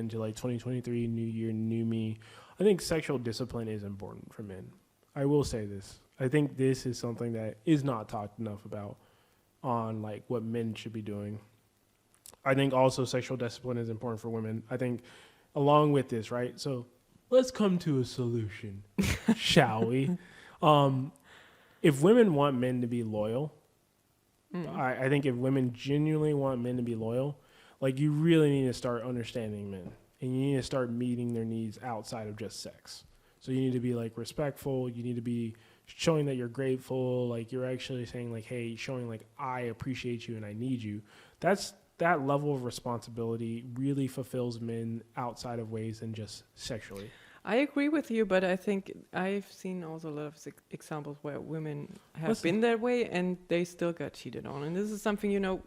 into like 2023, new year, new me, I think sexual discipline is important for men. I will say this. I think this is something that is not talked enough about on like what men should be doing. I think also sexual discipline is important for women. I think along with this, right? So let's come to a solution, shall we? If women want men to be loyal, I think if women genuinely want men to be loyal, like you really need to start understanding men and you need to start meeting their needs outside of just sex. So you need to be like respectful. You need to be showing that you're grateful. Like you're actually saying like, hey, showing like I appreciate you and I need you. That level of responsibility really fulfills men outside of ways than just sexually. I agree with you, but I think I've seen also a lot of examples where women have been that way and they still got cheated on. And this is something, you know,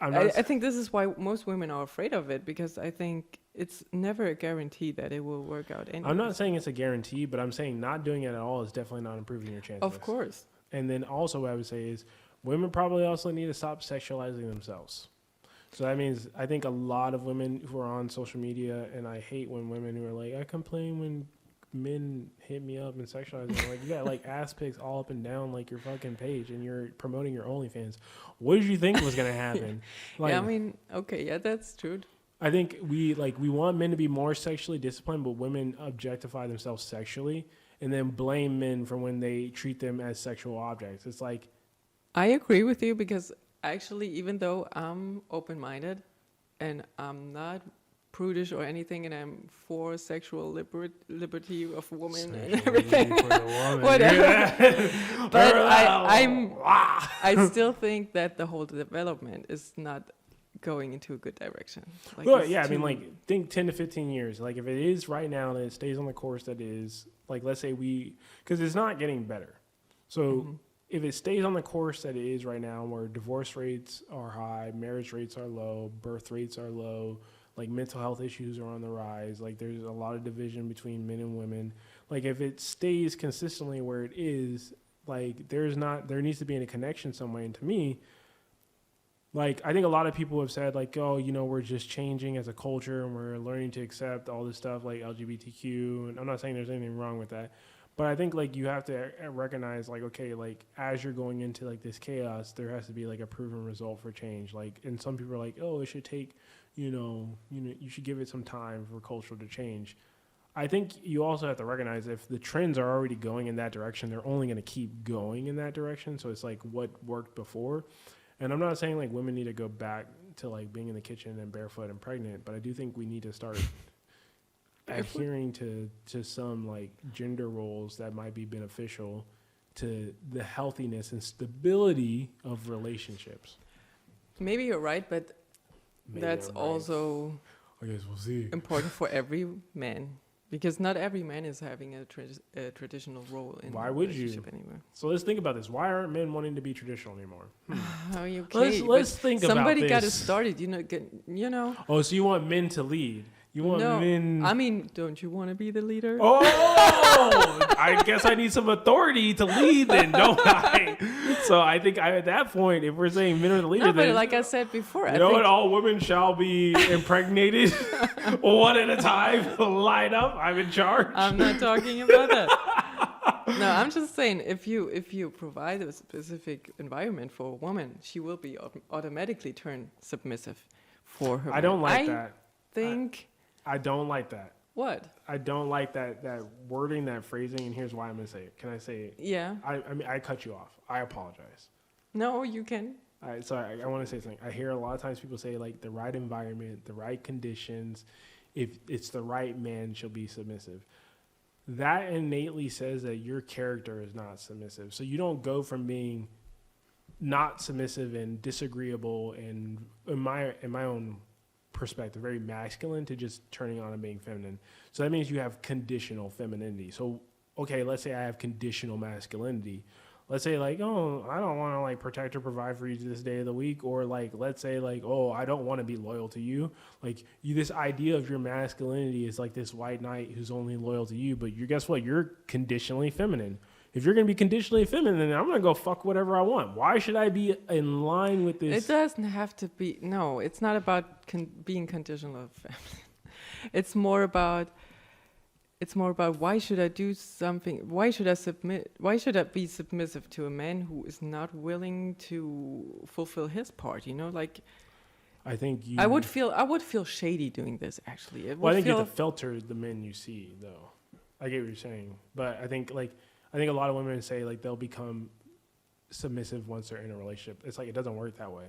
I think this is why most women are afraid of it, because I think it's never a guarantee that it will work out anyway. I'm not saying it's a guarantee, but I'm saying not doing it at all is definitely not improving your chances. Of course. And then also what I would say is women probably also need to stop sexualizing themselves. So that means I think a lot of women who are on social media, and I hate when women who are like, I complain when men hit me up and sexualize me. Like, you got like ass pics all up and down like your fucking page and you're promoting your OnlyFans. What did you think was going to happen? Like, yeah, I mean, okay, yeah, that's true. I think we want men to be more sexually disciplined, but women objectify themselves sexually and then blame men for when they treat them as sexual objects. It's like, I agree with you, because actually, even though I'm open-minded and I'm not prudish or anything, and I'm for sexual liberty of women and everything, whatever. But I still think that the whole development is not going into a good direction. Like, well, yeah, I mean, like, think 10 to 15 years. Like, if it is right now and it stays on the course that is, like, let's say because it's not getting better. So if it stays on the course that it is right now, where divorce rates are high, marriage rates are low, birth rates are low, like mental health issues are on the rise, like there's a lot of division between men and women. Like if it stays consistently where it is, like there needs to be a connection some way. And to me, like I think a lot of people have said like, oh, you know, we're just changing as a culture and we're learning to accept all this stuff like LGBTQ. And I'm not saying there's anything wrong with that. But I think like you have to recognize like, okay, like as you're going into like this chaos, there has to be like a proven result for change. Like, and some people are like, oh, it should take, you should give it some time for culture to change. I think you also have to recognize if the trends are already going in that direction, they're only going to keep going in that direction. So it's like what worked before. And I'm not saying like women need to go back to like being in the kitchen and barefoot and pregnant, but I do think we need to start adhering to some like gender roles that might be beneficial to the healthiness and stability of relationships. Maybe you're right, but that's also I guess we'll see. important for every man, because not every man is having a traditional role in a relationship anymore. So let's think about this. Why aren't men wanting to be traditional anymore? Oh, you okay? Let's think about this. Somebody got it started, you know. Oh, so you want men to lead? You want men? I mean, don't you want to be the leader? Oh, I guess I need some authority to lead then, don't I? So I think at that point, if we're saying men are the leader, no, but then, like I said before, you know what? All women shall be impregnated one at a time. Line up. I'm in charge. I'm not talking about that. No, I'm just saying if you provide a specific environment for a woman, she will be automatically turned submissive for her. I don't like that. I don't like that. What? I don't like that wording, that phrasing, and here's why I'm going to say it. Can I say it? Yeah. I mean, I cut you off. I apologize. No, you can. All right, so I want to say something. I hear a lot of times people say, like, the right environment, the right conditions, if it's the right man, she'll be submissive. That innately says that your character is not submissive. So you don't go from being not submissive and disagreeable and, in my own perspective, very masculine, to just turning on and being feminine. So that means you have conditional femininity. So, okay, let's say I have conditional masculinity. Let's say like, oh, I don't want to like protect or provide for you this day of the week. Or like, let's say like, oh, I don't want to be loyal to you. Like this idea of your masculinity is like this white knight who's only loyal to you. But guess what? You're conditionally feminine. If you're going to be conditionally feminine, then I'm going to go fuck whatever I want. Why should I be in line with this? It doesn't have to be. No, it's not about being conditional feminine. It's more about why should I do something? Why should I submit? Why should I be submissive to a man who is not willing to fulfill his part? You know, like I think you. I would feel shady doing this. Actually, it Well, I would think you feel have to filter the men you see, though. I get what you're saying, but I think a lot of women say like they'll become submissive once they're in a relationship. It's like it doesn't work that way.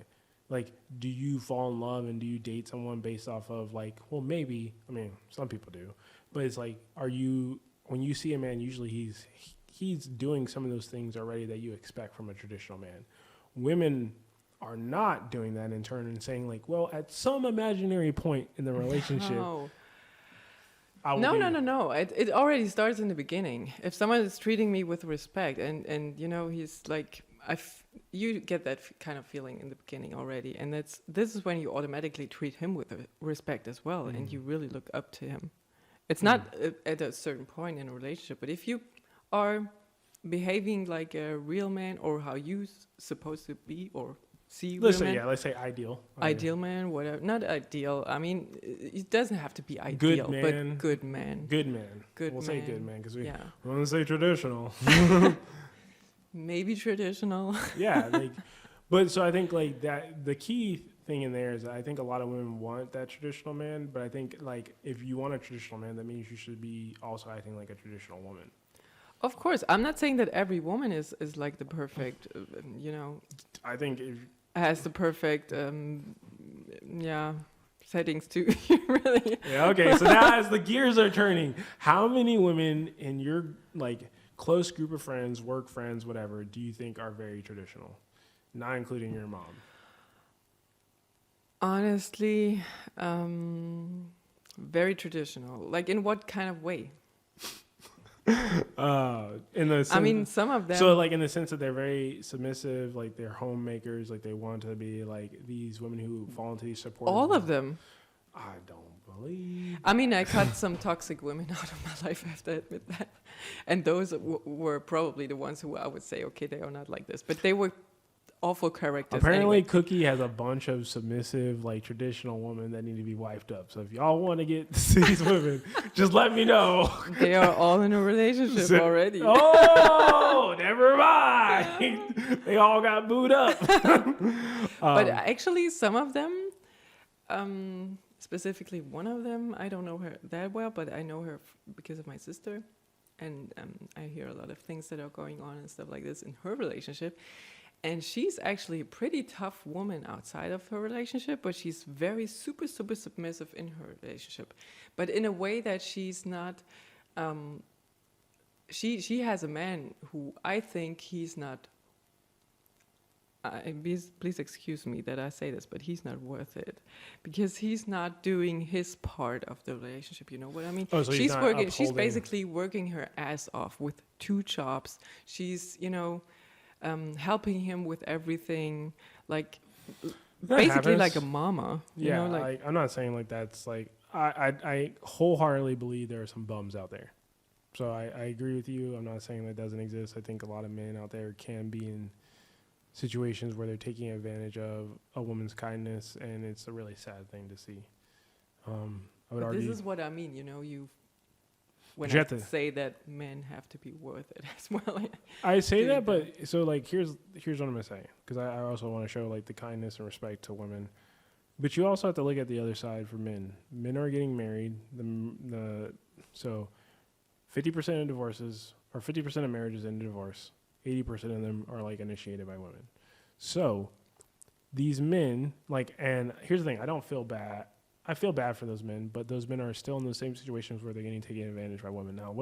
Like, do you fall in love and do you date someone based off of like, well, maybe. I mean, some people do, but it's like, when you see a man, usually he's doing some of those things already that you expect from a traditional man. Women are not doing that in turn and saying like, well, at some imaginary point in the relationship. No. No. It already starts in the beginning. If someone is treating me with respect, and you know he's like, you get that kind of feeling in the beginning already, and this is when you automatically treat him with respect as well, and you really look up to him. It's not at a certain point in a relationship, but if you are behaving like a real man, or how you supposed to be or see Let's women. say, let's say ideal. Ideal man, whatever. Not ideal. I mean, it doesn't have to be ideal, man. but good man. Good man. Good we'll man. say good man because we Yeah. want to say traditional. Maybe traditional. Yeah, like, but so I think like that the key thing in there is that I think a lot of women want that traditional man, but I think like if you want a traditional man, that means you should be also acting like a traditional woman. Of course, I'm not saying that every woman is like the perfect, you know, I think if has the perfect, settings to really. yeah, okay. So now as the gears are turning, how many women in your like close group of friends, work friends, whatever, do you think are very traditional, not including your mom? Honestly, very traditional. Like in what kind of way? In the sense, I mean, some of them. so like in the sense that they're very submissive, like they're homemakers, like they want to be like these women who fall into these support. All of them. I don't believe. I mean, I cut some toxic women out of my life, I have to admit that. And those were probably the ones who I would say, okay, they are not like this. But they were awful characters. Apparently, anyway. Cookie has a bunch of submissive, like traditional women that need to be wiped up. So if y'all want to get these women, just let me know. They are all in a relationship So- already. Oh, never mind. They all got booed up. But actually, some of them, specifically one of them, I don't know her that well, but I know her because of my sister. And I hear a lot of things that are going on and stuff like this in her relationship. And she's actually a pretty tough woman outside of her relationship, but she's very super submissive in her relationship. But in a way that she's not, she has a man who I think he's not, please excuse me that I say this, but he's not worth it. Because he's not doing his part of the relationship, you know what I mean? Oh, so he's not she's upholding- basically working her ass off with 2 jobs. She's, you know, helping him with everything, like That basically happens. like a mama. You Yeah, know, like I'm not saying like that's like I wholeheartedly believe there are some bums out there. So I agree with you. I'm not saying that doesn't exist. I think a lot of men out there can be in situations where they're taking advantage of a woman's kindness, and it's a really sad thing to see. I would but argue. this is what I mean. You know, when You I have to- say that men have to be worth it as well. I say doing that, but so like here's what I'm gonna say, because I also want to show like the kindness and respect to women, but you also have to look at the other side for men. Men are getting married. So 50% of divorces or 50% of marriages end in divorce. 80% of them are like initiated by women. So these men and here's the thing: I don't feel bad. I feel bad for those men, but those men are still in those same situations where they're getting taken advantage by women. Now,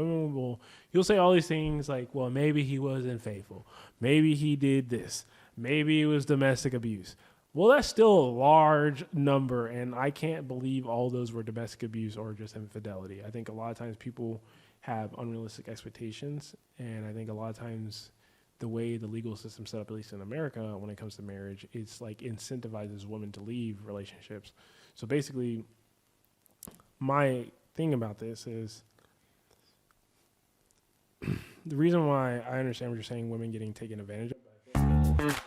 you'll say all these things like, well, maybe he wasn't faithful. Maybe he did this. Maybe it was domestic abuse. Well, that's still a large number, and I can't believe all those were domestic abuse or just infidelity. I think a lot of times people have unrealistic expectations, and I think a lot of times the way the legal system's set up, at least in America, when it comes to marriage, it's like incentivizes women to leave relationships. So basically, my thing about this is the reason why I understand what you're saying, women getting taken advantage of.